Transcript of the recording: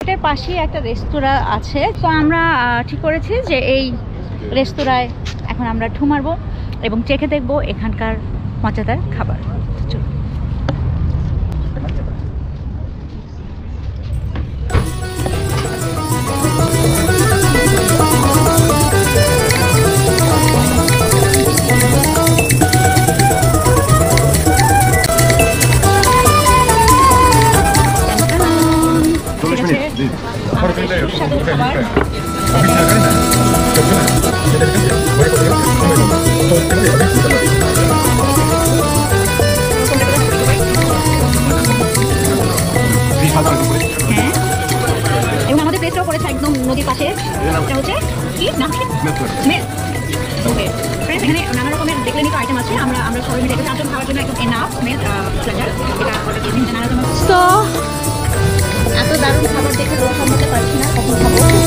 গেটের পাশেই একটা রেস্তোরাঁ আছে, তো আমরা ঠিক করেছি যে এই রেস্তোরাঁয় এখন আমরা ঢু মারবো এবং চেখে দেখবো এখানকার মজাদার খাবার। চলুন। সুস্বাদু খাবার এবং আমাদের প্লেসটাও করেছে একদম নদীর পাশে। এটা হচ্ছে কি নাম? এখানে নানা রকমের দেখলেনি তো আইটেম আছে। আমরা সবাই মিলে 4 জন খাওয়ার জন্য একদম এনাফ মেড প্লেজার। এটা অর্ডার দিয়েছি নানা রকম। তো এত দারুণ খাবার দেখে লোক সামলাতে পারছি না, কখন খাবো।